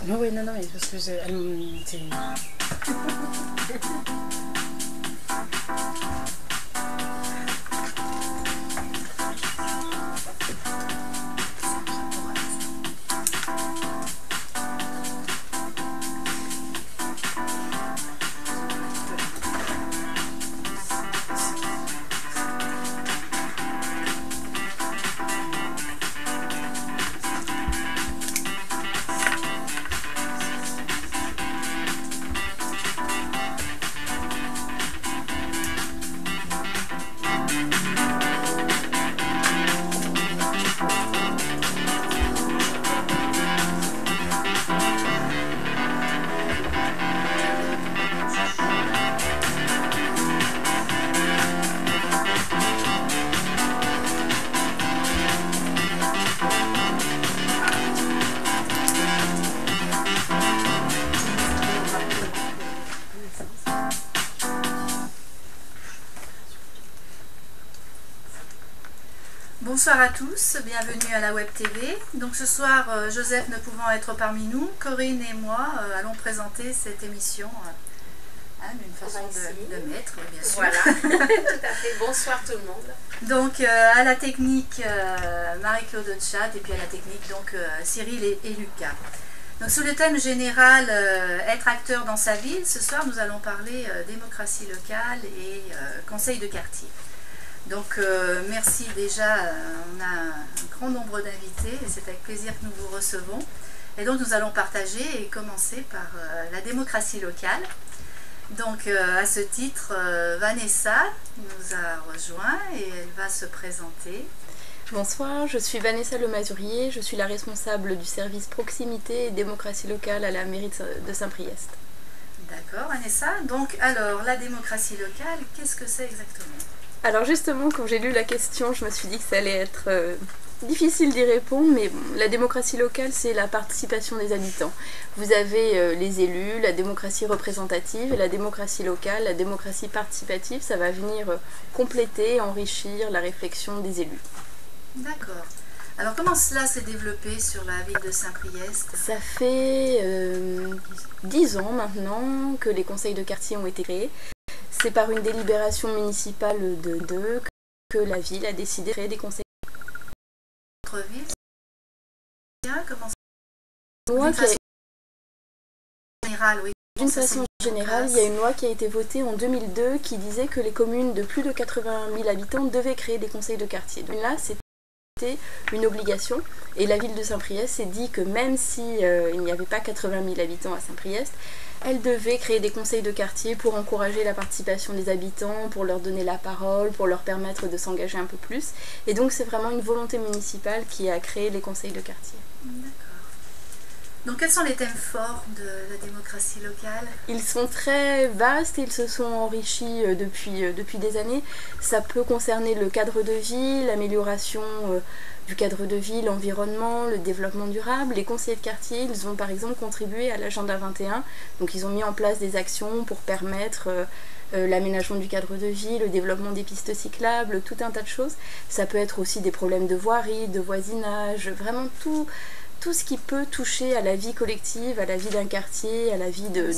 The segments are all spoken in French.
Non, oui, non, mais parce que c'est... Bonsoir à tous, bienvenue à la Web TV. Donc ce soir, Joseph ne pouvant être parmi nous, Corinne et moi allons présenter cette émission d'une façon de mettre, bien sûr. Voilà, tout à fait. Bonsoir tout le monde. Donc à la technique, Marie-Claude Chat, et puis à la technique, donc Cyril et Lucas. Donc sous le thème général, être acteur dans sa ville, ce soir nous allons parler démocratie locale et conseil de quartier. Donc merci déjà, on a un grand nombre d'invités et c'est avec plaisir que nous vous recevons. Et donc nous allons partager et commencer par la démocratie locale. Donc à ce titre, Vanessa nous a rejoint et elle va se présenter. Bonsoir, je suis Vanessa Lemazurier, je suis la responsable du service proximité et démocratie locale à la mairie de Saint-Priest. D'accord Vanessa, donc alors la démocratie locale, qu'est-ce que c'est exactement ? Alors justement, quand j'ai lu la question, je me suis dit que ça allait être difficile d'y répondre, mais bon, la démocratie locale, c'est la participation des habitants. Vous avez les élus, la démocratie représentative, et la démocratie locale, la démocratie participative, ça va venir compléter, enrichir la réflexion des élus. D'accord. Alors comment cela s'est développé sur la ville de Saint-Priest ? Ça fait 10 ans maintenant que les conseils de quartier ont été créés. C'est par une délibération municipale que la ville a décidé de créer des conseils. Votre ville, comment D'une façon générale, il y a une loi qui a été votée en 2002 qui disait que les communes de plus de 80 000 habitants devaient créer des conseils de quartier. Donc là, c'était une obligation et la ville de Saint-Priest s'est dit que même si il n'y avait pas 80 000 habitants à Saint-Priest, elle devait créer des conseils de quartier pour encourager la participation des habitants, pour leur donner la parole, pour leur permettre de s'engager un peu plus. Et donc c'est vraiment une volonté municipale qui a créé les conseils de quartier. D'accord. Donc quels sont les thèmes forts de la démocratie locale ? Ils sont très vastes et ils se sont enrichis depuis des années. Ça peut concerner le cadre de vie, l'amélioration du cadre de vie, l'environnement, le développement durable. Les conseillers de quartier, ils ont par exemple contribué à l'agenda 21. Donc ils ont mis en place des actions pour permettre l'aménagement du cadre de vie, le développement des pistes cyclables, tout un tas de choses. Ça peut être aussi des problèmes de voirie, de voisinage, vraiment tout ce qui peut toucher à la vie collective, à la vie d'un quartier, à la vie de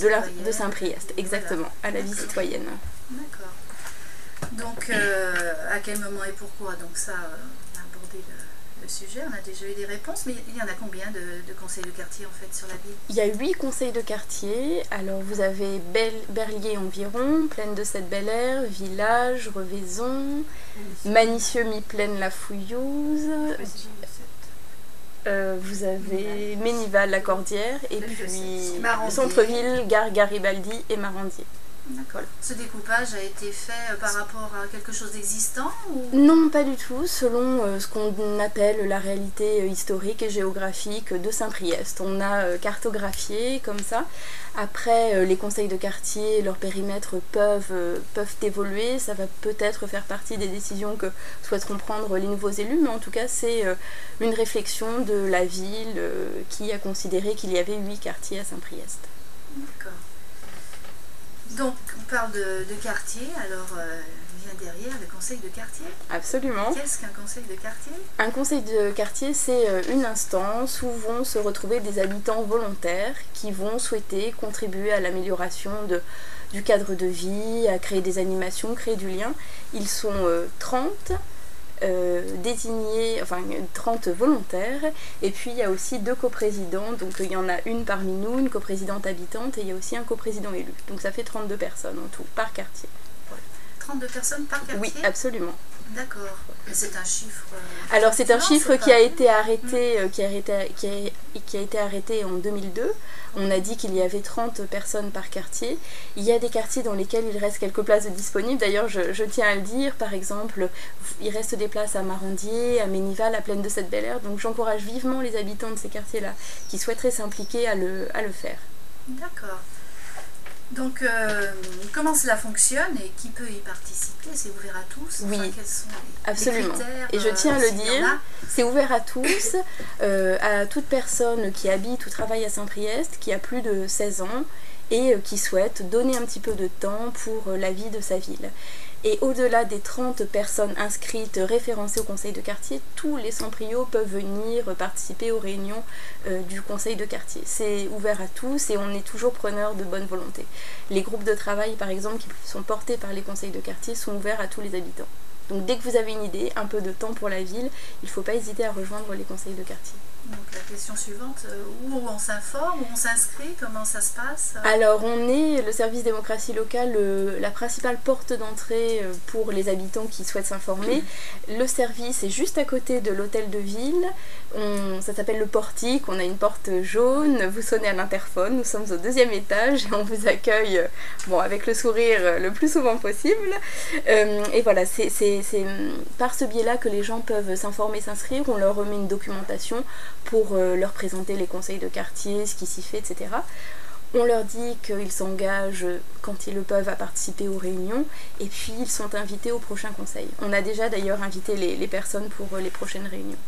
Saint-Priest, exactement, à la vie citoyenne. D'accord. Donc, à quel moment et pourquoi ? Donc ça, on a abordé le sujet, on a déjà eu des réponses, mais il y en a combien de conseils de quartier en fait sur la ville ? Il y a 8 conseils de quartier. Alors vous avez Berlier environ, Plaine de Cette-Bel-Air, Village, Revaison, Manicieux, Mi-Plaine, La Fouillouse. Vous avez Ménival, La Cordière, et puis Centre-Ville, Gare Garibaldi et Marandier. D'accord. Ce découpage a été fait par rapport à quelque chose d'existant ou... Non, pas du tout, selon ce qu'on appelle la réalité historique et géographique de Saint-Priest. On a cartographié comme ça. Après, les conseils de quartier, leur périmètre peuvent évoluer. Ça va peut-être faire partie des décisions que souhaiteront prendre les nouveaux élus, mais en tout cas, c'est une réflexion de la ville qui a considéré qu'il y avait 8 quartiers à Saint-Priest. D'accord. Donc, on parle de quartier, alors vient derrière le conseil de quartier. Absolument. Qu'est-ce qu'un conseil de quartier? Un conseil de quartier, c'est une instance où vont se retrouver des habitants volontaires qui vont souhaiter contribuer à l'amélioration du cadre de vie, à créer des animations, créer du lien. Ils sont 30 désignés, enfin 30 volontaires, et puis il y a aussi 2 coprésidents, donc il y en a une parmi nous, une coprésidente habitante, et il y a aussi un coprésident élu. Donc ça fait 32 personnes en tout, par quartier. 32 personnes par quartier? Oui, absolument. D'accord. Et c'est un chiffre... Alors c'est un chiffre qui a été arrêté, qui a été arrêté en 2002. On a dit qu'il y avait 30 personnes par quartier. Il y a des quartiers dans lesquels il reste quelques places disponibles. D'ailleurs, je tiens à le dire, par exemple, il reste des places à Marandier, à Ménival, à Plaine de Cette-Bel-Air. Donc j'encourage vivement les habitants de ces quartiers-là qui souhaiteraient s'impliquer à le faire. D'accord. Donc, comment cela fonctionne et qui peut y participer? C'est ouvert à tous? Oui, enfin, quels sont absolument. Les critères, et je tiens à le dire, c'est ouvert à tous, à toute personne qui habite ou travaille à Saint-Priest, qui a plus de 16 ans et qui souhaite donner un petit peu de temps pour la vie de sa ville. Et au-delà des 30 personnes inscrites, référencées au conseil de quartier, tous les Sampriots peuvent venir participer aux réunions du conseil de quartier. C'est ouvert à tous et on est toujours preneur de bonne volonté. Les groupes de travail, par exemple, qui sont portés par les conseils de quartier, sont ouverts à tous les habitants. Donc dès que vous avez une idée, un peu de temps pour la ville, il ne faut pas hésiter à rejoindre les conseils de quartier. Donc la question suivante, où on s'informe, où on s'inscrit, comment ça se passe? Alors on est le service démocratie locale, la principale porte d'entrée pour les habitants qui souhaitent s'informer. Le service est juste à côté de l'hôtel de ville, ça s'appelle le portique, on a une porte jaune, vous sonnez à l'interphone, nous sommes au 2e étage et on vous accueille avec le sourire le plus souvent possible. Et voilà, c'est par ce biais-là que les gens peuvent s'informer, s'inscrire, on leur remet une documentation pour leur présenter les conseils de quartier, ce qui s'y fait, etc. On leur dit qu'ils s'engagent quand ils le peuvent à participer aux réunions et puis ils sont invités au prochain conseil. On a déjà d'ailleurs invité les personnes pour les prochaines réunions.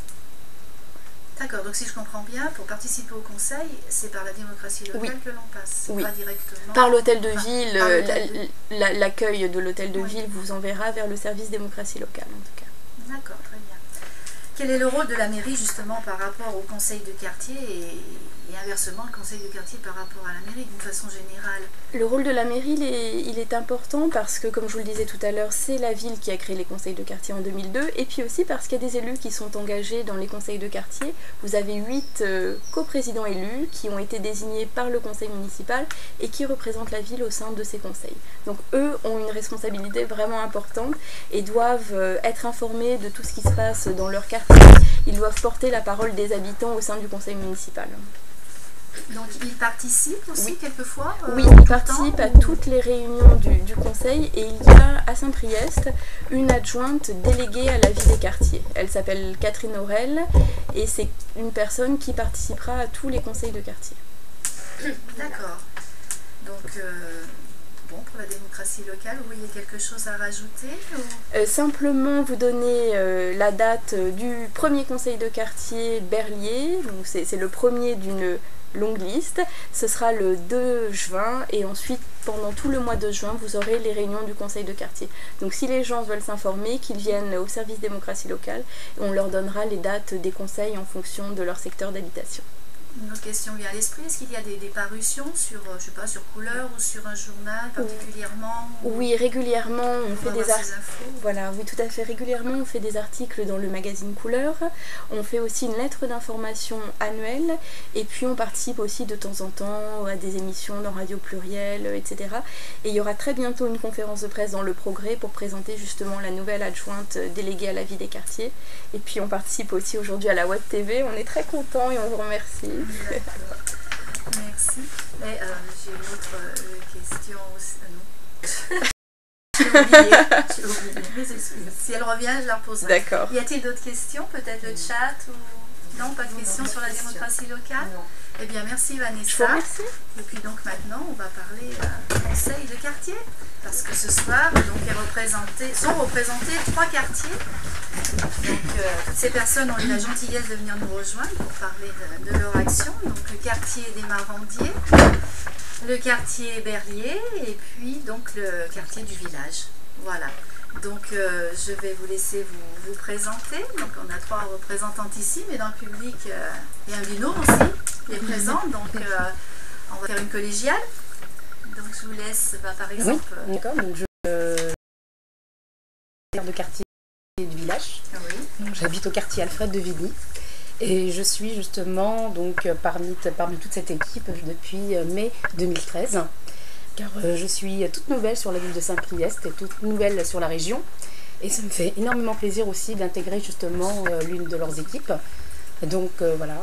D'accord, donc si je comprends bien, pour participer au conseil, c'est par la démocratie locale que l'on passe, pas directement... Par l'hôtel de ville, l'accueil de l'hôtel de ville vous enverra vers le service démocratie locale en tout cas. D'accord, très bien. Quel est le rôle de la mairie justement par rapport au conseil de quartier et inversement le conseil de quartier par rapport à la mairie d'une façon générale? Le rôle de la mairie, il est important parce que, comme je vous le disais tout à l'heure, c'est la ville qui a créé les conseils de quartier en 2002 et puis aussi parce qu'il y a des élus qui sont engagés dans les conseils de quartier. Vous avez 8 coprésidents élus qui ont été désignés par le conseil municipal et qui représentent la ville au sein de ces conseils. Donc eux ont une responsabilité vraiment importante et doivent être informés de tout ce qui se passe dans leur quartier. Ils doivent porter la parole des habitants au sein du conseil municipal. Donc ils participent aussi quelquefois Oui, ils participent à toutes les réunions du conseil et il y a à Saint-Priest une adjointe déléguée à la vie des quartiers. Elle s'appelle Catherine Aurel et c'est une personne qui participera à tous les conseils de quartier. D'accord. Donc pour la démocratie locale, vous voyez quelque chose à rajouter simplement vous donner la date du premier conseil de quartier Berlier, donc c'est le premier d'une longue liste, ce sera le 2 juin et ensuite pendant tout le mois de juin vous aurez les réunions du conseil de quartier. Donc si les gens veulent s'informer, qu'ils viennent au service démocratie locale et on leur donnera les dates des conseils en fonction de leur secteur d'habitation. Une autre question vient à l'esprit, est-ce qu'il y a des parutions sur, je sais pas, sur Couleur ou sur un journal particulièrement? Oui, régulièrement on fait des articles. Voilà, oui, tout à fait. Régulièrement on fait des articles dans le magazine Couleur. On fait aussi une lettre d'information annuelle et puis on participe aussi de temps en temps à des émissions dans Radio Pluriel, etc. Et il y aura très bientôt une conférence de presse dans Le Progrès pour présenter justement la nouvelle adjointe déléguée à la vie des quartiers. Et puis on participe aussi aujourd'hui à la Web TV. On est très contents et on vous remercie. Merci. Mais j'ai une autre question aussi. Non. J'ai oublié. Mes excuses. Si elle revient, je la reposerai. D'accord. Y a-t-il d'autres questions? Peut-être le chat ou... Non, pas de questions sur la démocratie locale? Non. Eh bien, merci Je vous Vanessa. remercie. Et puis donc maintenant, on va parler conseil de quartier. Parce que ce soir, donc, sont représentés 3 quartiers. Donc, toutes ces personnes ont eu la gentillesse de venir nous rejoindre pour parler de leur action. Donc, le quartier des Marandiers, le quartier Berlier et puis donc le quartier du village. Voilà. Donc, je vais vous laisser vous présenter. Donc, on a 3 représentantes ici, mais dans le public, il y a un binôme aussi qui est présent. Donc, on va faire une collégiale. Donc, je vous laisse, par exemple. Oui, d'accord. Donc, je de quartier du village. Oui. J'habite au quartier Alfred de Vigny. Et je suis justement donc parmi toute cette équipe depuis mai 2013. Car je suis toute nouvelle sur la ville de Saint-Priest et toute nouvelle sur la région. Et ça me fait énormément plaisir aussi d'intégrer justement l'une de leurs équipes. Donc voilà,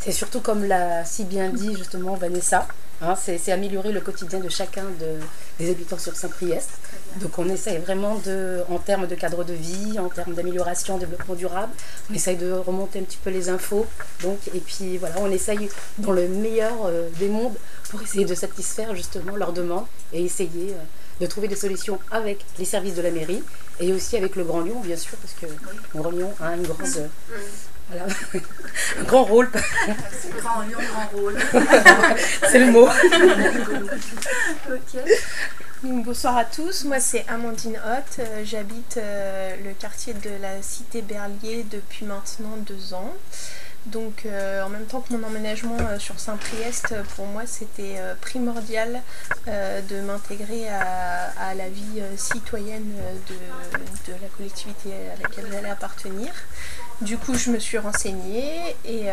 c'est surtout comme l'a si bien dit justement Vanessa, hein, c'est améliorer le quotidien de chacun des habitants sur Saint-Priest. Donc on essaye vraiment en termes de cadre de vie, en termes d'amélioration, développement durable, on essaye de remonter un petit peu les infos. Donc, et puis voilà, on essaye dans le meilleur des mondes pour essayer de satisfaire justement leurs demandes et essayer de trouver des solutions avec les services de la mairie et aussi avec le Grand Lyon bien sûr, parce que le Grand Lyon a une grosse... Voilà. Un grand rôle. Grand Lyon, grand rôle. C'est le mot. Ok. Bonsoir à tous, moi c'est Amandine Hoth, j'habite le quartier de la cité Berlier depuis maintenant 2 ans. Donc en même temps que mon emménagement sur Saint-Priest, pour moi c'était primordial de m'intégrer à la vie citoyenne de la collectivité à laquelle j'allais appartenir. Du coup je me suis renseignée et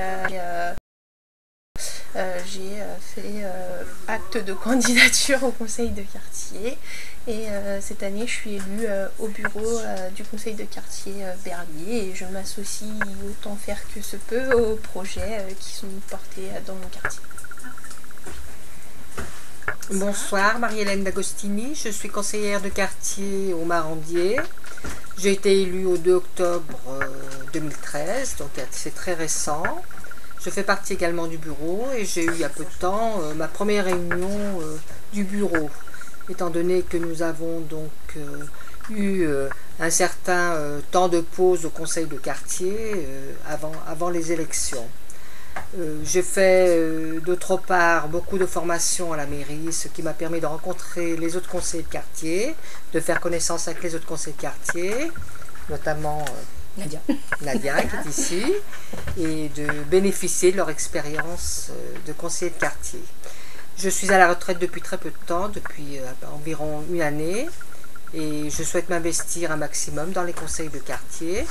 j'ai fait acte de candidature au conseil de quartier et cette année je suis élue au bureau du conseil de quartier Berlier et je m'associe autant faire que se peut aux projets qui sont portés dans mon quartier. Bonsoir, Marie-Hélène D'Agostini, je suis conseillère de quartier au Marandier. J'ai été élue au 2 octobre 2013, donc c'est très récent. Je fais partie également du bureau et j'ai eu il y a peu de temps ma première réunion du bureau, étant donné que nous avons donc eu un certain temps de pause au conseil de quartier avant les élections. J'ai fait d'autre part beaucoup de formations à la mairie, ce qui m'a permis de rencontrer les autres conseillers de quartier, de faire connaissance avec les autres conseillers de quartier, notamment Nadia qui est ici, et de bénéficier de leur expérience de conseiller de quartier. Je suis à la retraite depuis très peu de temps, depuis environ 1 année, et je souhaite m'investir un maximum dans les conseils de quartier.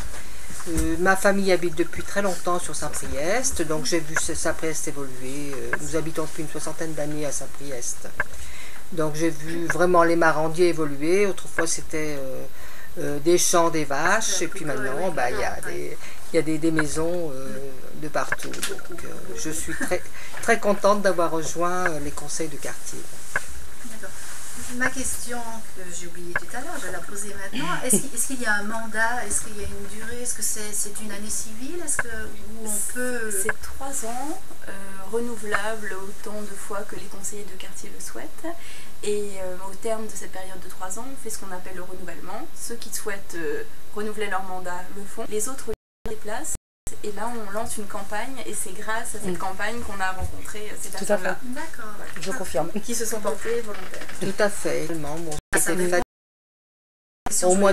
Ma famille habite depuis très longtemps sur Saint-Priest, donc j'ai vu Saint-Priest évoluer. Nous habitons depuis une 60aine d'années à Saint-Priest. Donc j'ai vu vraiment les Marandiers évoluer. Autrefois c'était des champs, des vaches, et puis maintenant il y a des maisons de partout. Donc je suis très contente d'avoir rejoint les conseils de quartier. D'accord. Ma question que j'ai oubliée tout à l'heure, je vais la poser maintenant. Est-ce qu'il y a un mandat? Est-ce qu'il y a une durée? Est-ce que c'est une année civile? Où on peut... C'est 3 ans, renouvelables autant de fois que les conseillers de quartier le souhaitent. Et au terme de cette période de 3 ans, on fait ce qu'on appelle le renouvellement. Ceux qui souhaitent renouveler leur mandat le font. Les autres déplacent. Et là, on lance une campagne et c'est grâce à cette campagne qu'on a rencontré ces personnes-là. D'accord. Je confirme. Qui se sont portées volontaires. Tout à fait. Bon, Ça me c'était au mois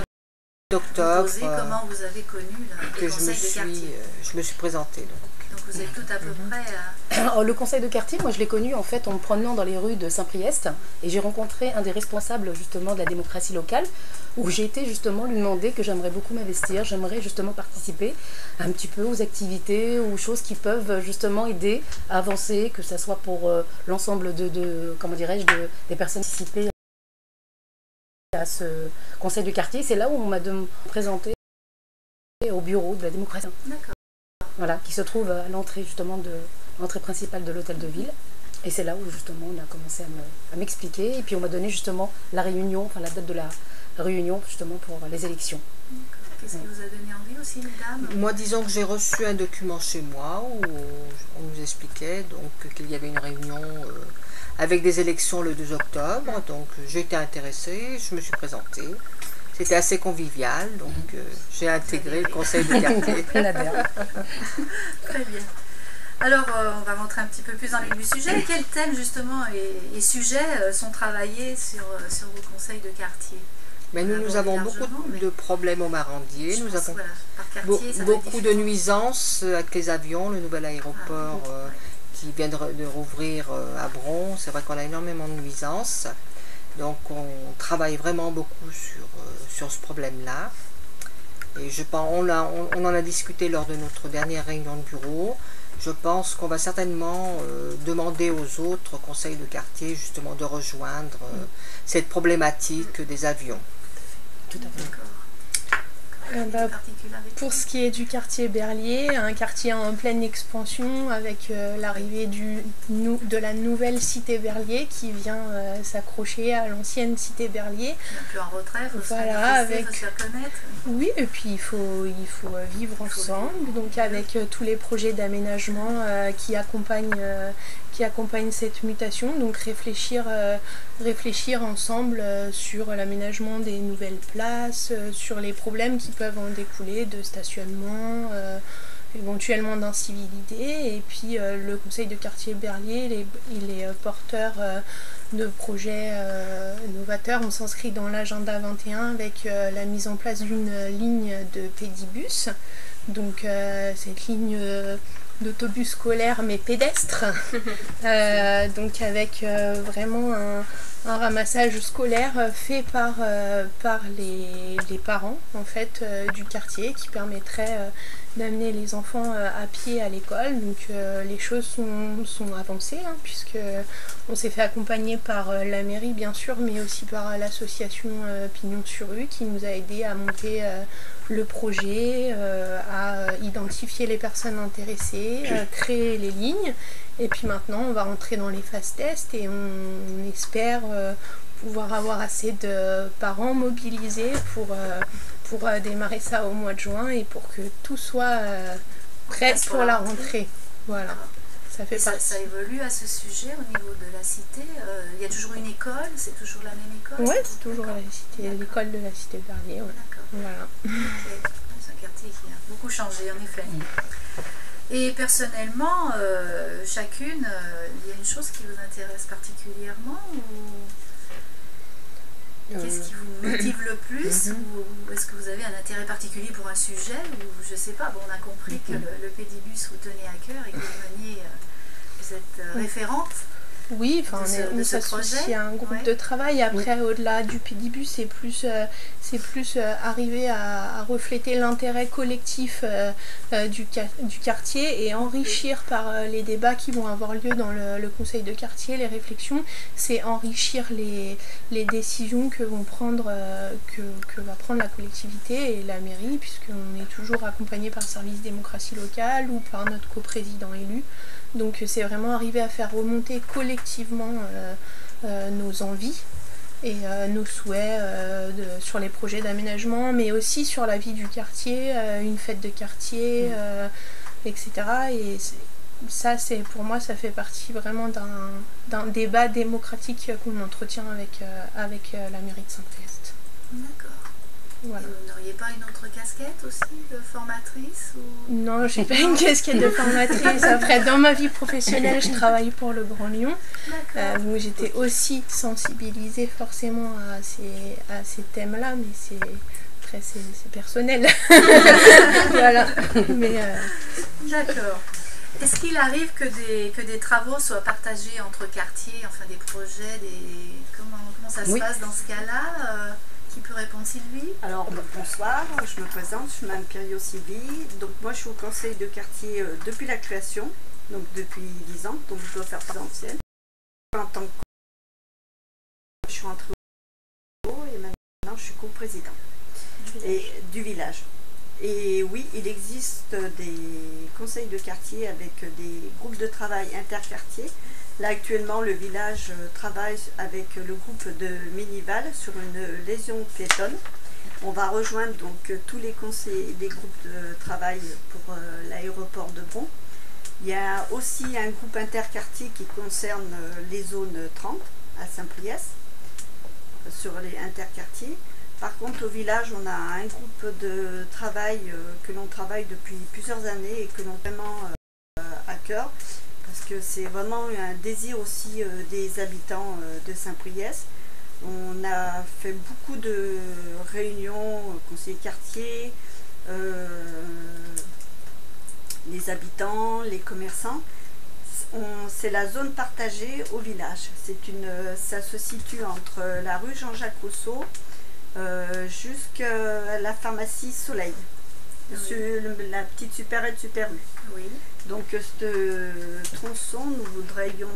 d'octobre comment vous avez connu que le conseil de quartier. je me suis présentée. Donc vous êtes tout à peu près... Alors, le conseil de quartier, moi je l'ai connu en fait en me promenant dans les rues de Saint-Priest et j'ai rencontré un des responsables justement de la démocratie locale où j'ai été justement lui demander que j'aimerais beaucoup m'investir, j'aimerais justement participer un petit peu aux activités, aux choses qui peuvent justement aider à avancer, que ce soit pour l'ensemble comment dirais-je, des personnes participées à ce conseil de quartier. C'est là où on m'a présenté au bureau de la démocratie. D'accord. Voilà, qui se trouve à l'entrée justement de l'entrée principale de l'hôtel de ville. Et c'est là où justement on a commencé à m'expliquer. Et puis on m'a donné justement la réunion, enfin la date de la réunion justement pour les élections. Qu'est-ce qui vous a donné envie aussi, mesdames? Moi, disons que j'ai reçu un document chez moi où on nous expliquait donc qu'il y avait une réunion avec des élections le 2 octobre. Donc j'ai été intéressée, je me suis présentée. C'était assez convivial, donc j'ai intégré le conseil de quartier. Très bien. Alors, on va rentrer un petit peu plus dans le sujet. Quels thèmes, justement, et sujets sont travaillés sur vos conseils de quartier? Mais nous avons beaucoup de problèmes au Marandier. Nous avons beaucoup de nuisances avec les avions, le nouvel aéroport qui vient de rouvrir à Bron. C'est vrai qu'on a énormément de nuisances. Donc on travaille vraiment beaucoup sur ce problème-là. Et je pense, on en a discuté lors de notre dernière réunion de bureau. Je pense qu'on va certainement demander aux autres conseils de quartier justement de rejoindre cette problématique des avions. Tout à fait. Pour ce qui est du quartier Berlier, un quartier en pleine expansion avec l'arrivée de la nouvelle cité Berlier qui vient s'accrocher à l'ancienne cité Berlier. Un peu en retrait, il faut se connaître. Oui, et puis il faut vivre ensemble, donc avec tous les projets d'aménagement qui accompagnent cette mutation, donc réfléchir ensemble sur l'aménagement des nouvelles places, sur les problèmes qui peuvent en découler de stationnement, éventuellement d'incivilité, et puis le conseil de quartier Berlier, il est porteur de projets novateurs. On s'inscrit dans l'agenda 21 avec la mise en place d'une ligne de pédibus, donc cette ligne d'autobus scolaire mais pédestre, donc avec vraiment un ramassage scolaire fait par les parents en fait du quartier qui permettrait d'amener les enfants à pied à l'école. Donc les choses sont avancées puisque on s'est fait accompagner par la mairie bien sûr, mais aussi par l'association Pignon sur Rue qui nous a aidé à monter le projet, à identifier les personnes intéressées, à créer les lignes. Et puis maintenant, on va rentrer dans les phases tests et on espère pouvoir avoir assez de parents mobilisés pour démarrer ça au mois de juin et pour que tout soit prêt pour la rentrée. Voilà. Ça évolue à ce sujet au niveau de la cité. Il y a toujours une école, c'est toujours la même école? Oui, c'est toujours l'école de la cité Berlier. Ouais. D'accord. Voilà. C'est un quartier qui a beaucoup changé, en effet. Et personnellement, chacune, il y a une chose qui vous intéresse particulièrement ou qu'est-ce qui vous motive le plus ou est-ce que vous avez un intérêt particulier pour un sujet ou je sais pas, bon, on a compris que le pédibus vous tenait à cœur et que vous êtes référente. Oui, enfin, on s'associe à un groupe de travail. Après, au-delà du pédibus, c'est plus arriver à refléter l'intérêt collectif du quartier et enrichir par les débats qui vont avoir lieu dans le conseil de quartier, les réflexions, c'est enrichir les décisions que va prendre la collectivité et la mairie, puisqu'on est toujours accompagné par le service démocratie locale ou par notre coprésident élu. Donc c'est vraiment arriver à faire remonter collectivement nos envies et nos souhaits sur les projets d'aménagement, mais aussi sur la vie du quartier, une fête de quartier, etc. Et ça, pour moi, ça fait partie vraiment d'un débat démocratique qu'on entretient avec la mairie de Saint-Priest. D'accord. Voilà. Vous n'auriez pas une autre casquette aussi de formatrice ou... Non, j'ai pas une casquette de formatrice. Après, dans ma vie professionnelle, je travaille pour le Grand Lyon. Donc j'étais aussi sensibilisée forcément à ces thèmes-là, mais c'est personnel. Voilà. Mais, D'accord. Est-ce qu'il arrive que des travaux soient partagés entre quartiers, enfin des projets, comment ça se passe dans ce cas-là Qui peut répondre, Sylvie? Alors, bonsoir, je me présente, je m'appelle Pierre-Sylvie. Donc, moi, je suis au conseil de quartier depuis la création, donc depuis 10 ans, donc je dois faire plus ancienne. En tant que je suis rentrée au et maintenant, je suis coprésidente du village. Et oui, il existe des conseils de quartier avec des groupes de travail interquartiers. Là, actuellement, le village travaille avec le groupe de Minival sur une lésion piétonne. On va rejoindre donc tous les conseils, les groupes de travail pour l'aéroport de Bron. Il y a aussi un groupe interquartier qui concerne les zones 30 à Saint-Priest, sur les interquartiers. Par contre, au village, on a un groupe de travail que l'on travaille depuis plusieurs années et que l'on a vraiment à cœur, parce que c'est vraiment un désir aussi des habitants de Saint-Priest. On a fait beaucoup de réunions, conseillers de quartier, les habitants, les commerçants. C'est la zone partagée au village. Ça se situe entre la rue Jean-Jacques Rousseau jusqu'à la pharmacie Soleil, sur la petite supérette Super U. Oui. Donc ce tronçon, nous voudrions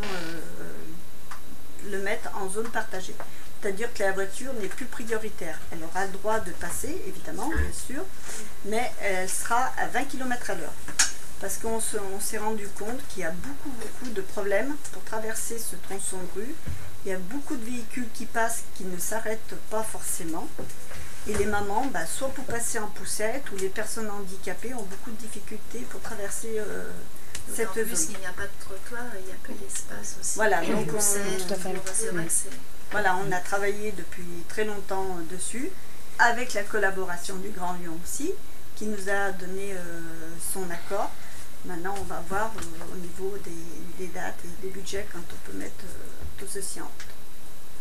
le mettre en zone partagée. C'est-à-dire que la voiture n'est plus prioritaire. Elle aura le droit de passer, évidemment, bien sûr, mais elle sera à 20 km à l'heure. Parce qu'on s'est rendu compte qu'il y a beaucoup de problèmes pour traverser ce tronçon de rue. Il y a beaucoup de véhicules qui passent qui ne s'arrêtent pas forcément. Et les mamans, soit pour passer en poussette, ou les personnes handicapées ont beaucoup de difficultés pour traverser cette zone. En plus, il n'y a pas de trottoir, il y a peu d'espace aussi. Voilà, donc on a travaillé depuis très longtemps dessus, avec la collaboration du Grand Lyon aussi, qui nous a donné son accord. Maintenant, on va voir au niveau des dates et des budgets quand on peut mettre tout ceci en route.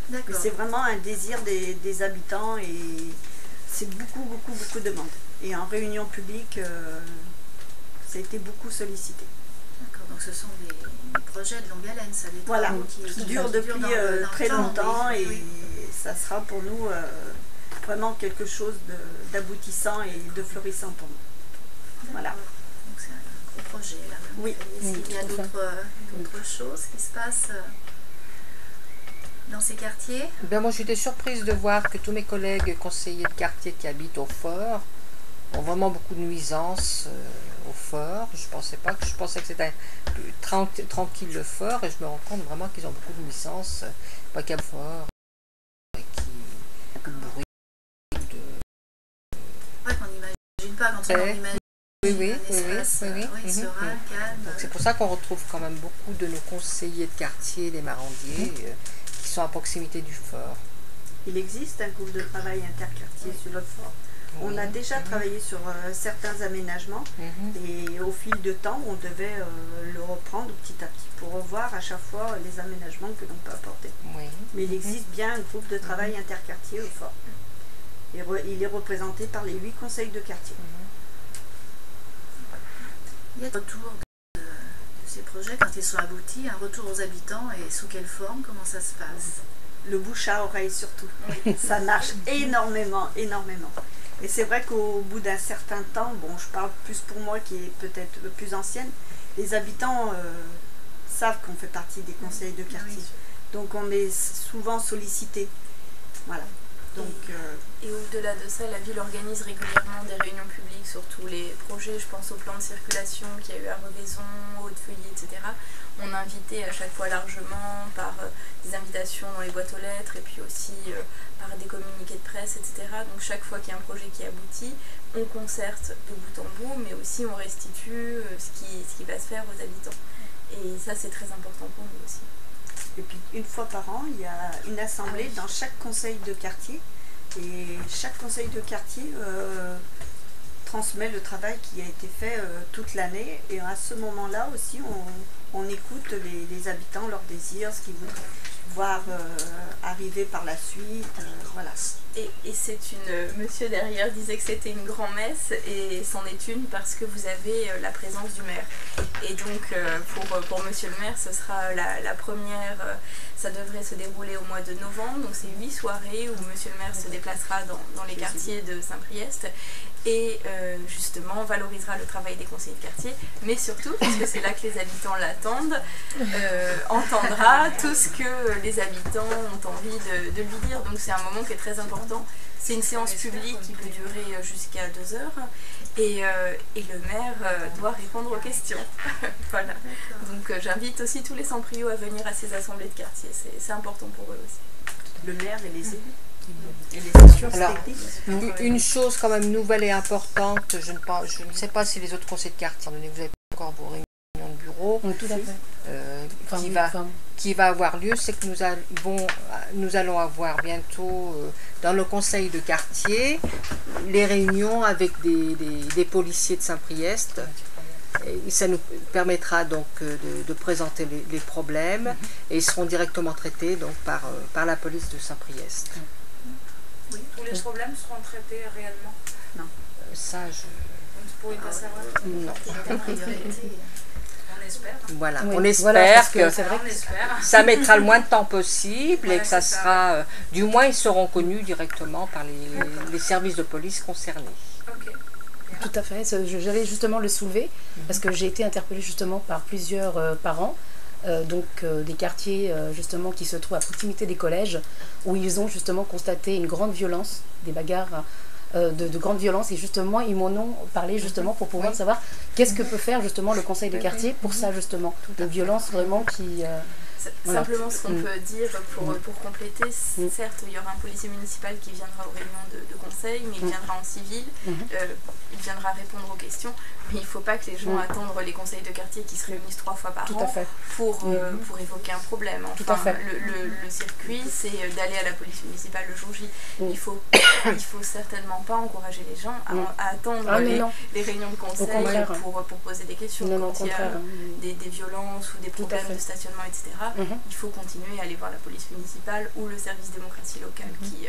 Mais c'est vraiment un désir des habitants et c'est beaucoup de demandes. Et en réunion publique, ça a été beaucoup sollicité. D'accord, donc ce sont des projets de longue haleine, ça, des travaux qui durent depuis très longtemps et ça sera pour nous vraiment quelque chose d'aboutissant et de florissant pour nous. Voilà. Donc c'est un gros projet là. Oui. Est-ce qu'il y a d'autres choses qui se passent dans ces quartiers? Moi j'étais surprise de voir que tous mes collègues conseillers de quartier qui habitent au fort ont vraiment beaucoup de nuisances au fort. Je pensais que c'était tranquille le fort et je me rends compte vraiment qu'ils ont beaucoup de nuisances, pas qu'à fort, et qui beaucoup de bruit. Ouais, qu'on n'imagine pas quand on en imagine. Oui. Serein, calme. Donc c'est pour ça qu'on retrouve quand même beaucoup de nos conseillers de quartier, des marandiers, qui sont à proximité du fort. Il existe un groupe de travail interquartier sur le fort. On a déjà travaillé sur certains aménagements et au fil de temps, on devait le reprendre petit à petit pour revoir à chaque fois les aménagements que l'on peut apporter. Oui. Mais il existe bien un groupe de travail interquartier au fort. Et il est représenté par les 8 conseils de quartier. Il y a un retour de ces projets quand ils sont aboutis, un retour aux habitants et sous quelle forme, comment ça se passe? Le bouche à oreille surtout. Ça marche énormément. Et c'est vrai qu'au bout d'un certain temps, je parle plus pour moi qui est peut-être plus ancienne, les habitants savent qu'on fait partie des conseils de quartier. Donc on est souvent sollicité. Voilà. Donc, et au-delà de ça, la ville organise régulièrement des réunions publiques sur tous les projets. Je pense au plan de circulation qu'il y a eu à Revaison, Haute-Feuilly, etc. On a invité à chaque fois largement par des invitations dans les boîtes aux lettres et puis aussi par des communiqués de presse, etc. Donc chaque fois qu'il y a un projet qui aboutit, on concerte de bout en bout, mais aussi on restitue ce qui va se faire aux habitants. Et ça, c'est très important pour nous aussi. Et puis une fois par an, il y a une assemblée dans chaque conseil de quartier. Et chaque conseil de quartier transmet le travail qui a été fait toute l'année. Et à ce moment-là aussi, on écoute les habitants, leurs désirs, ce qu'ils voudraient voir arriver par la suite. Voilà. Et c'est monsieur derrière disait que c'était une grand-messe, et c'en est une parce que vous avez la présence du maire. Et donc pour monsieur le maire, ce sera la première, ça devrait se dérouler au mois de novembre, donc c'est 8 soirées où monsieur le maire se déplacera dans les quartiers de Saint-Priest et justement valorisera le travail des conseillers de quartier, mais surtout, parce que c'est là que les habitants l'attendent, entendra tout ce que les habitants ont envie de lui dire. Donc c'est un moment qui est très important. C'est une séance publique qui peut durer jusqu'à 2 heures et le maire doit répondre aux questions. Voilà. Donc j'invite aussi tous les Sampriots à venir à ces assemblées de quartier. C'est important pour eux aussi. Le maire et les élus. Et les services Alors, techniques. une chose quand même nouvelle et importante, je ne sais pas si les autres conseils de quartier, étant donné que vous avez pas encore vos réunions de bureau, Tout à fait. qui va avoir lieu, c'est que nous allons avoir bientôt dans le conseil de quartier les réunions avec des policiers de Saint-Priest. Et ça nous permettra donc de présenter les problèmes et ils seront directement traités donc par la police de Saint-Priest. Oui, tous les problèmes seront traités réellement. Ça, Vous ne pourrez pas savoir. non. La priorité. On espère. Voilà, Oui, on espère voilà, parce que c'est vrai On espère. ça mettra le moins de temps possible et Voilà, que ça c'est ça. sera, du moins ils seront connus directement par les services de police concernés. Ok. Tout à fait, j'allais justement le soulever parce que j'ai été interpellée justement par plusieurs parents, des quartiers justement qui se trouvent à proximité des collèges où ils ont justement constaté une grande violence, des bagarres de grande violence et justement ils m'en ont parlé justement pour pouvoir savoir qu'est-ce que peut faire justement le conseil de quartier pour ça justement, une violence vraiment qui... Voilà. Simplement, ce qu'on peut dire pour compléter, certes, il y aura un policier municipal qui viendra aux réunions de conseil, mais il viendra en civil, il viendra répondre aux questions, mais il ne faut pas que les gens attendent les conseils de quartier qui se réunissent 3 fois par Tout an à fait. pour évoquer un problème. Tout à fait. Le circuit, c'est d'aller à la police municipale le jour J. Il faut certainement pas encourager les gens à attendre les réunions de conseil pour poser des questions. Quand il y a des violences ou des problèmes de stationnement, etc., il faut continuer à aller voir la police municipale ou le service démocratie locale qui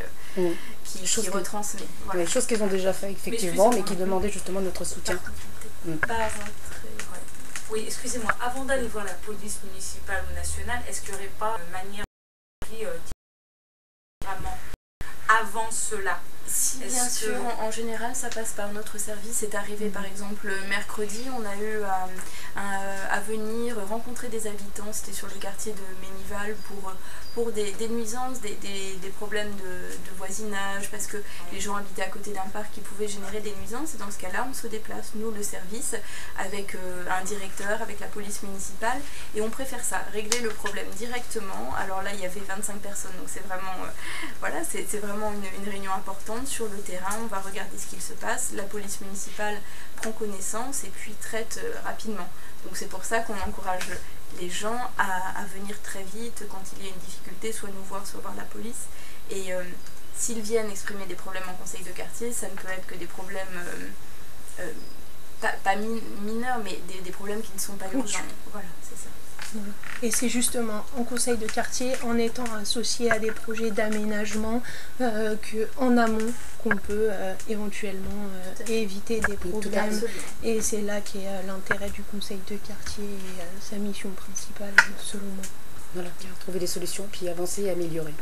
retransmet. Voilà. Les choses qu'ils ont déjà fait effectivement, mais qui demandaient justement notre soutien. Oui, excusez-moi, avant d'aller voir la police municipale ou nationale, est-ce qu'il n'y aurait pas une manière vraiment avant cela? Si, bien sûr, en général, ça passe par notre service. C'est arrivé par exemple mercredi, on a eu à venir rencontrer des habitants, c'était sur le quartier de Ménival pour des nuisances, des problèmes de voisinage, parce que les gens habitaient à côté d'un parc qui pouvait générer des nuisances. Et dans ce cas-là, on se déplace, nous, le service, avec un directeur, avec la police municipale, et on préfère ça, régler le problème directement. Alors là, il y avait 25 personnes, donc c'est vraiment, c'est vraiment une réunion importante. Sur le terrain, on va regarder ce qu'il se passe, la police municipale prend connaissance et puis traite rapidement. Donc c'est pour ça qu'on encourage les gens à venir très vite quand il y a une difficulté, soit nous voir, soit voir la police. Et s'ils viennent exprimer des problèmes en conseil de quartier, ça ne peut être que des problèmes pas mineurs, mais des problèmes qui ne sont pas urgents. Voilà, c'est ça. Et c'est justement en conseil de quartier, en étant associé à des projets d'aménagement en amont qu'on peut éventuellement éviter des problèmes. Et c'est là qu'est l'intérêt du conseil de quartier et sa mission principale, selon moi. Voilà, trouver des solutions, puis avancer et améliorer.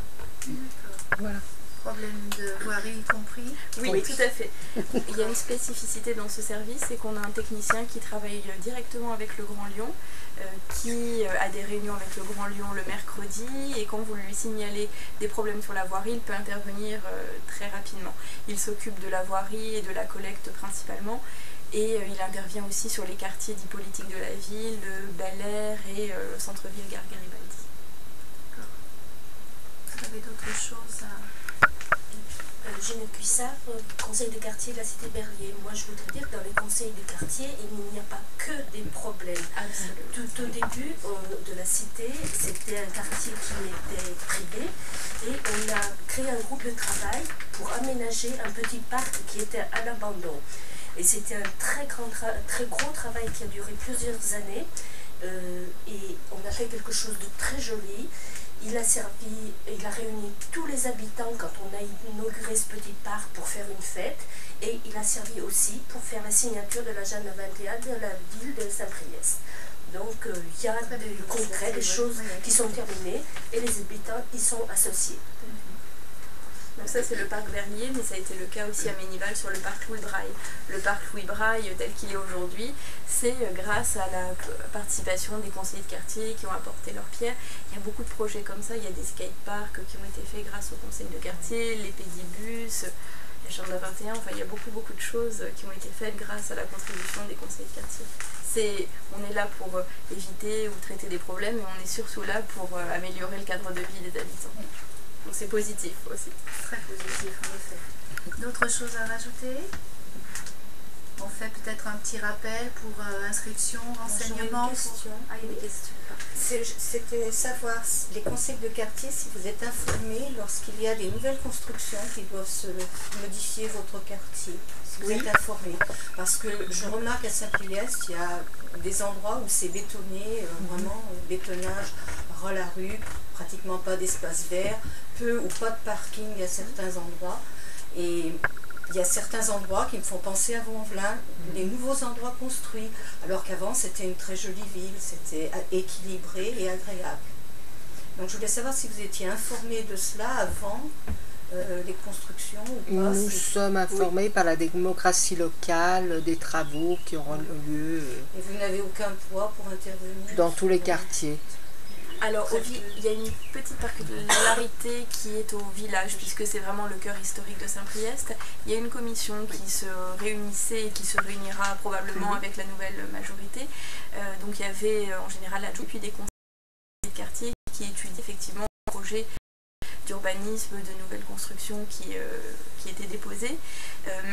Voilà. Problème de voirie y compris? Oui, tout à fait. Il y a une spécificité dans ce service, c'est qu'on a un technicien qui travaille directement avec le Grand Lyon, qui a des réunions avec le Grand Lyon le mercredi, et quand vous lui signalez des problèmes sur la voirie, il peut intervenir très rapidement. Il s'occupe de la voirie et de la collecte principalement, et il intervient aussi sur les quartiers dits politiques de la ville, le Bel Air et le centre-ville Gare Garibaldi. Vous avez d'autres choses à... Ginette Cuissard, conseil de quartier de la cité Berlier. Moi, je voudrais dire que dans les conseils de quartier, il n'y a pas que des problèmes. Absolument. Tout au début de la cité, c'était un quartier qui était privé et on a créé un groupe de travail pour aménager un petit parc qui était à l'abandon. Et c'était un très gros travail qui a duré plusieurs années et on a fait quelque chose de très joli. Il a réuni tous les habitants quand on a inauguré ce petit parc pour faire une fête. Et il a servi aussi pour faire la signature de l'agenda 21 de la ville de Saint-Priest. Donc il y a du concret, des choses qui sont terminées et les habitants y sont associés. Donc ça c'est le parc Berlier, mais ça a été le cas aussi à Ménival sur le parc Louis Braille. Le parc Louis Braille tel qu'il est aujourd'hui, c'est grâce à la participation des conseillers de quartier qui ont apporté leur pierre. Il y a beaucoup de projets comme ça, il y a des skateparks qui ont été faits grâce au conseil de quartier, les pédibus, l'agenda 21, enfin il y a beaucoup de choses qui ont été faites grâce à la contribution des conseillers de quartier. On est là pour éviter ou traiter des problèmes, et on est surtout là pour améliorer le cadre de vie des habitants. Donc c'est positif aussi. Très positif, en effet. D'autres choses à rajouter? On fait peut-être un petit rappel pour inscription, renseignement. Ah, il y a des questions. C'était savoir les conseils de quartier si vous êtes informés lorsqu'il y a des nouvelles constructions qui doivent se modifier votre quartier. Si vous êtes informés. Parce que je remarque à Saint-Priest, il y a des endroits où c'est bétonné, vraiment bétonnage ras la rue, pratiquement pas d'espace vert, peu ou pas de parking à certains endroits. Et il y a certains endroits qui me font penser à Vaux-en-Velin, les nouveaux endroits construits, alors qu'avant c'était une très jolie ville, c'était équilibré et agréable. Donc je voulais savoir si vous étiez informés de cela avant les constructions ou pas. Nous sommes informés par la démocratie locale des travaux qui auront lieu Et vous n'avez aucun poids pour intervenir dans tous les quartiers. Alors il y a une petite particularité qui est au village, puisque c'est vraiment le cœur historique de Saint-Priest. Il y a une commission qui se réunissait et qui se réunira probablement avec la nouvelle majorité. Donc il y avait en général puis des conseils de quartier qui étudient effectivement le projet d'urbanisme, de nouvelles constructions qui étaient déposées.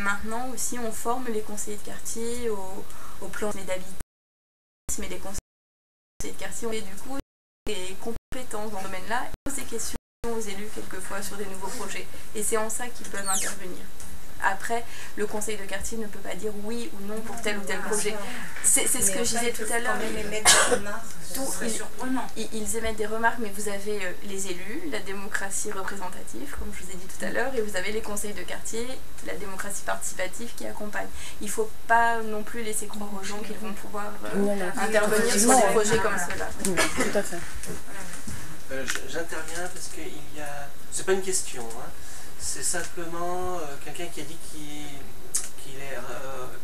Maintenant aussi on forme les conseillers de quartier au plan d'habitat, mais les conseillers de quartier ont du coup des compétences dans ce domaine-là et posent des questions aux élus quelquefois sur des nouveaux projets. Et c'est en ça qu'ils peuvent intervenir. Après, le conseil de quartier ne peut pas dire oui ou non pour tel ou tel projet. C'est ce que je disais tout à l'heure. Ils émettent des remarques, mais vous avez les élus, la démocratie représentative, comme je vous ai dit tout à l'heure, et vous avez les conseils de quartier, la démocratie participative qui accompagne. Il ne faut pas non plus laisser croire aux gens qu'ils vont pouvoir intervenir sur des projets comme cela. Tout à fait. J'interviens parce qu'il y a... C'est pas une question, hein. C'est simplement quelqu'un qui a dit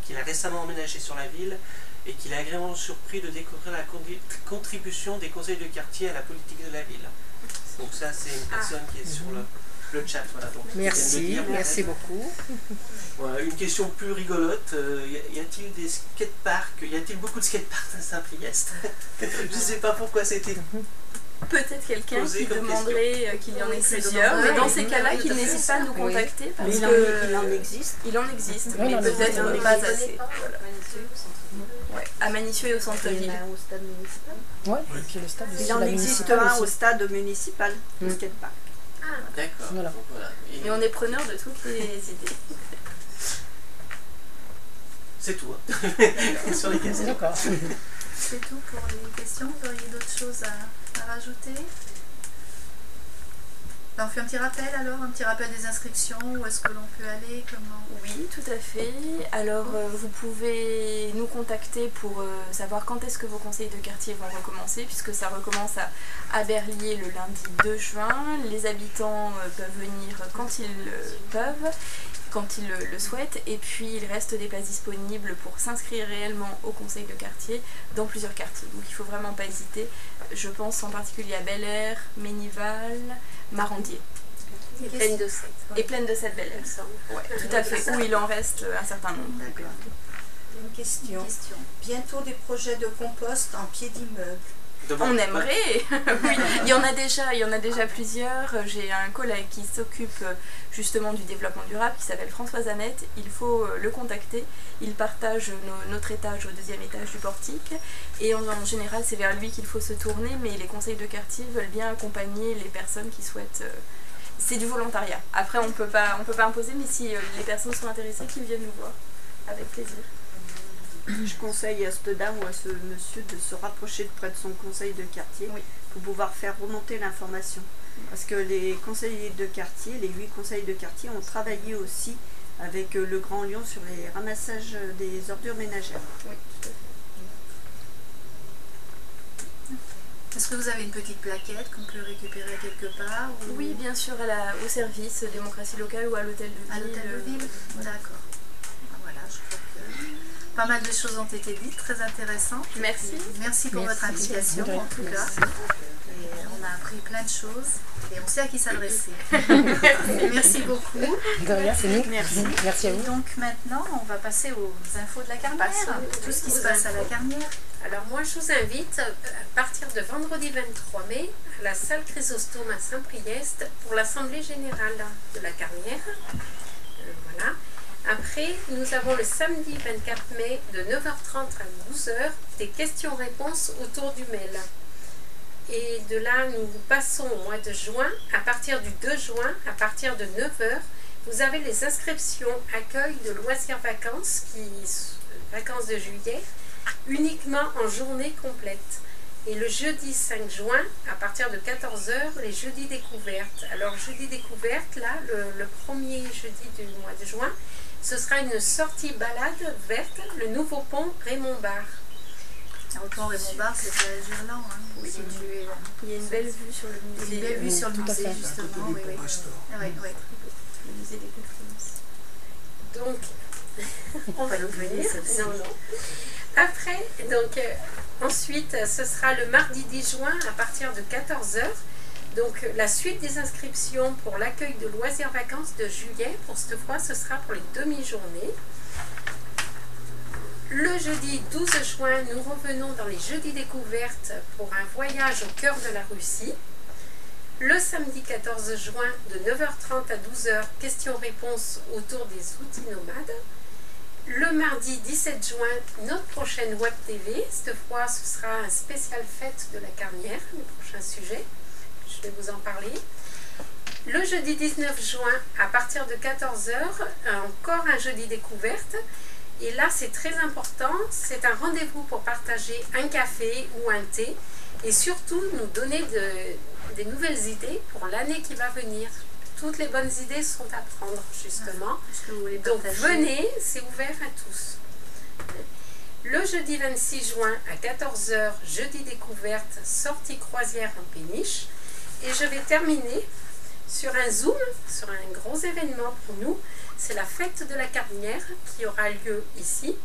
qu'il a récemment emménagé sur la ville et qu'il est agréablement surpris de découvrir la contribution des conseils de quartier à la politique de la ville. Donc ça, c'est une personne qui est sur le chat. Voilà, donc, merci beaucoup. Voilà, une question plus rigolote, y a-t-il des skateparks? Y a-t-il beaucoup de skateparks à Saint-Priest? Je ne sais pas pourquoi c'était... Peut-être quelqu'un qui demanderait qu'il y en ait plusieurs, mais dans ces cas-là, qu'il n'hésite pas à nous contacter parce qu'il en existe. Il en existe, mais peut-être pas assez. Ouais, à Manicieux et au centre-ville. Au stade municipal. Ouais, et puis le stade Il en existe un au stade municipal, le skatepark. D'accord. Voilà. Mais on est preneur de toutes les idées. C'est tout. Sur les questions. D'accord. C'est tout pour les questions. Vous auriez d'autres choses à rajouter? On fait un petit rappel alors, un petit rappel des inscriptions, où est-ce que l'on peut aller, comment? Oui, tout à fait. Alors vous pouvez nous contacter pour savoir quand est-ce que vos conseils de quartier vont recommencer, puisque ça recommence à Berlier le lundi 2 juin. Les habitants peuvent venir quand ils peuvent, quand ils le souhaitent, et puis il reste des places disponibles pour s'inscrire réellement au conseil de quartier dans plusieurs quartiers. Donc il ne faut vraiment pas hésiter. Je pense en particulier à Bel-Air, Ménival, Marandier. Et pleine de sept. Et pleine de sept Bel-Air. Ouais, tout à fait, où il en reste un certain nombre. D'accord. Une question. Bientôt des projets de compost en pied d'immeuble. On aimerait, oui, il y en a déjà plusieurs. J'ai un collègue qui s'occupe justement du développement durable qui s'appelle François Annette. Il faut le contacter. Il partage notre étage au 2e étage du portique et en général c'est vers lui qu'il faut se tourner, mais les conseils de quartier veulent bien accompagner les personnes qui souhaitent. C'est du volontariat. Après on peut pas imposer, mais si les personnes sont intéressées, qu'ils viennent nous voir avec plaisir. Je conseille à cette dame ou à ce monsieur de se rapprocher de près de son conseil de quartier pour pouvoir faire remonter l'information. Parce que les conseillers de quartier, les 8 conseils de quartier ont travaillé aussi avec le Grand Lyon sur les ramassages des ordures ménagères. Oui, tout à fait. Est-ce que vous avez une petite plaquette qu'on peut récupérer quelque part ou... Oui, bien sûr, au service démocratie locale ou à l'hôtel de ville. À l'hôtel de ville. D'accord. Voilà, je crois que... pas mal de choses ont été dites, très intéressantes. Merci. Merci pour votre implication, en tout cas. Et on a appris plein de choses et on sait à qui s'adresser. Merci beaucoup. De rien, c'est nous. Merci. Merci à vous. Et donc maintenant, on va passer aux infos de la carnière. Tout ce qui se passe à la carnière. Alors moi, je vous invite à partir de vendredi 23 mai à la salle Chrysostome à Saint-Priest pour l'Assemblée Générale de la Carnière. Voilà. Après, nous avons le samedi 24 mai de 9h30 à 12h des questions-réponses autour du mail. Et de là, nous passons au mois de juin. À partir du 2 juin, à partir de 9h, vous avez les inscriptions accueil de loisirs vacances, vacances de juillet, uniquement en journée complète. Et le jeudi 5 juin, à partir de 14h, les jeudis découvertes. Alors, jeudi découverte, là, le premier jeudi du mois de juin, ce sera une sortie balade verte, le nouveau pont Raymond-Barre. Le pont Raymond-Barre, c'est à Girland. Hein. Oui. Il y a une belle vue sur le musée. Une belle vue sur le musée, justement. Oui, oui. Oui, oui. Le musée des conférences. Donc, on va nous venir. Non, non. Après, donc, ensuite, ce sera le mardi 10 juin à partir de 14h. Donc, la suite des inscriptions pour l'accueil de loisirs vacances de juillet, pour cette fois, ce sera pour les demi-journées. Le jeudi 12 juin, nous revenons dans les jeudis découvertes pour un voyage au cœur de la Russie. Le samedi 14 juin, de 9h30 à 12h, questions-réponses autour des outils nomades. Le mardi 17 juin, notre prochaine Web TV. Cette fois, ce sera un spécial fête de la Carnière, le prochain sujet. Je vais vous en parler. Le jeudi 19 juin, à partir de 14h, encore un jeudi découverte. Et là, c'est très important, c'est un rendez-vous pour partager un café ou un thé et surtout nous donner des nouvelles idées pour l'année qui va venir. Toutes les bonnes idées sont à prendre, justement. Donc venez, c'est ouvert à tous. Le jeudi 26 juin à 14h, jeudi découverte, sortie croisière en péniche. Et je vais terminer sur un Zoom, sur un gros événement pour nous. C'est la fête de la Carnière qui aura lieu ici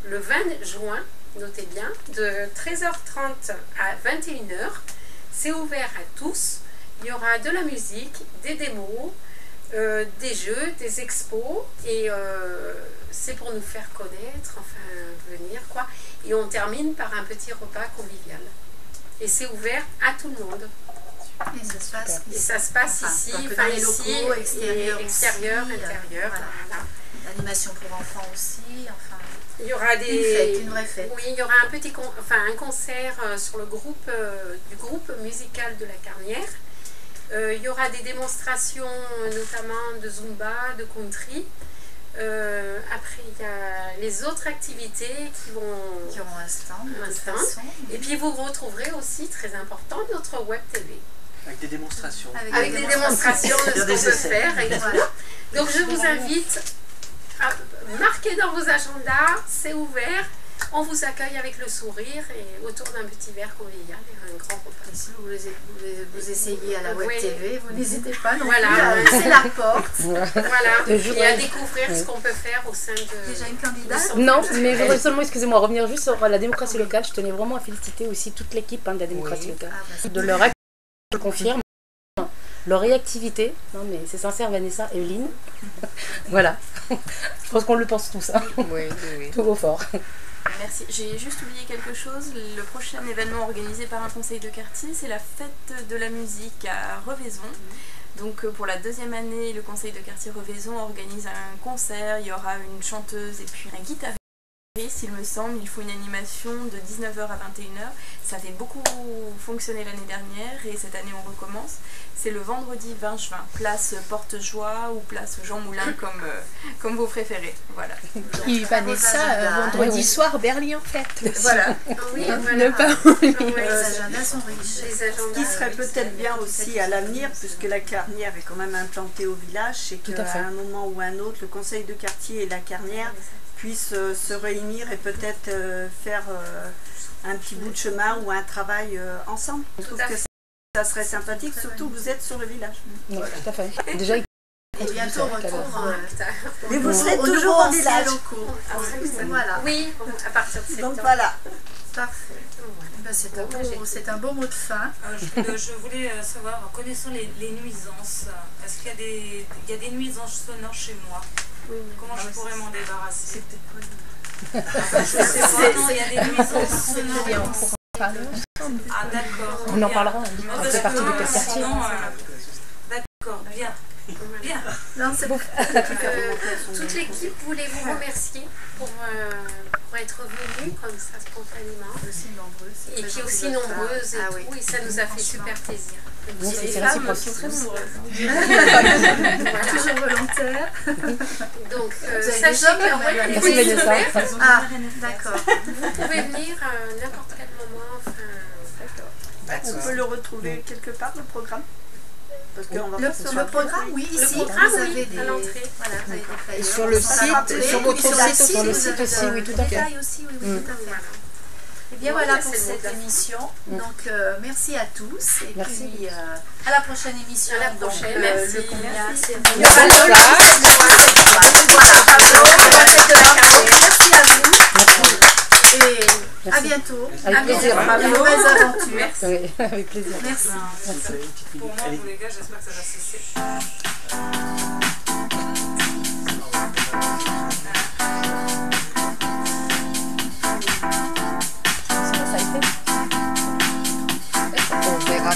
le 20 juin, notez bien, de 13h30 à 21h. C'est ouvert à tous. Il y aura de la musique, des démos, des jeux, des expos et c'est pour nous faire connaître, enfin venir quoi. Et on termine par un petit repas convivial. Et c'est ouvert à tout le monde. Et ça se passe ici, enfin, dans les locaux, extérieurs, intérieur. Voilà. L'animation pour enfants aussi, enfin. Il y aura une vraie fête. Oui, il y aura un concert sur le groupe du groupe musical de la Carnière. Il y aura des démonstrations notamment de Zumba, de country. Après, il y a les autres activités qui auront un stand. Et puis, vous retrouverez aussi, très important, notre Web TV. Avec des démonstrations. Avec des démonstrations de ce qu'on peut faire. Et voilà. Donc, je vous invite à marquer dans vos agendas, c'est ouvert. On vous accueille avec le sourire et autour d'un petit verre convivial et un grand repas. Et si vous essayez à la Web TV, vous n'hésitez pas non voilà. plus, c'est la porte. Voilà, et à découvrir ce qu'on peut faire au sein de... Déjà une candidate? Non, mais je voudrais seulement, excusez-moi, revenir juste sur la démocratie locale. Je tenais vraiment à féliciter aussi toute l'équipe de la démocratie locale. De leur activité, je confirme, leur réactivité. Non mais c'est sincère, Vanessa, Evelyne. Voilà. Je pense qu'on le pense tous. Hein. Oui. Tout au fort. Merci. J'ai juste oublié quelque chose. Le prochain événement organisé par un conseil de quartier, c'est la fête de la musique à Revaison. Donc pour la deuxième année, le conseil de quartier Revaison organise un concert. Il y aura une chanteuse et puis un guitariste. Il me semble, il faut une animation de 19h à 21h. Ça avait beaucoup fonctionné l'année dernière et cette année on recommence. C'est le vendredi 20 juin, place Porte-Joie ou place Jean Moulin comme vous préférez. Voilà. Et Vanessa, vendredi soir, Berlin en fête. Voilà. Oui, Ne pas oublier. Les agendas sont riches. Ce qui serait peut-être bien aussi à l'avenir, puisque la Carnière est quand même implantée au village, c'est qu'à un moment ou un autre, le conseil de quartier et la Carnière puissent se réunir et peut-être faire un petit bout de chemin ou un travail ensemble. Je trouve que ça serait sympathique, surtout que vous êtes sur le village. Oui, tout à fait. Déjà, Et bientôt retour. Mais vous serez toujours en village. Voilà. Oui, à partir de septembre. Donc voilà. Parfait. Ben, c'est un beau mot de fin. Je voulais savoir, connaissant les nuisances, est-ce qu'il y a des nuisances sonores chez moi? Comment je pourrais m'en débarrasser? C'est peut-être pas je sais pas, non, il y a des nuisances sonores. Ah d'accord. On en parlera. Ça fait partie de quel quartier? D'accord, bien. Bien. Non, c'est bon. Toute l'équipe voulait vous remercier pour être venue comme ça spontanément. Et qui est aussi nombreuse et tout. Et ça nous a fait super plaisir. Donc c'est réciproque. Toujours volontaire. Donc sachez que Merci Vanessa. Ah, d'accord. vous pouvez venir à n'importe quel moment. On peut le retrouver quelque part, le programme? Parce qu'on va Le programme, oui, ici. Le programme, vous avez à l'entrée. Voilà, vous avez des flyers. Et sur le site, sur votre site, sur le site aussi, oui, tout à fait. Aussi, oui, tout à fait. Et bien voilà pour cette émission. Donc merci à tous. Et puis à la prochaine émission. À la prochaine. Merci. Merci. Il y aura Merci à vous. Et à bientôt. Avec plaisir. De nouvelles aventures. Oui, avec plaisir. Merci. Pour moi, pour les gars, j'espère que ça va cesser. Ça a été. On verra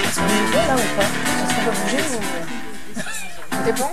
Est-ce qu'on y va là ou pas? Est-ce qu'on peut bouger ou... C'est bon?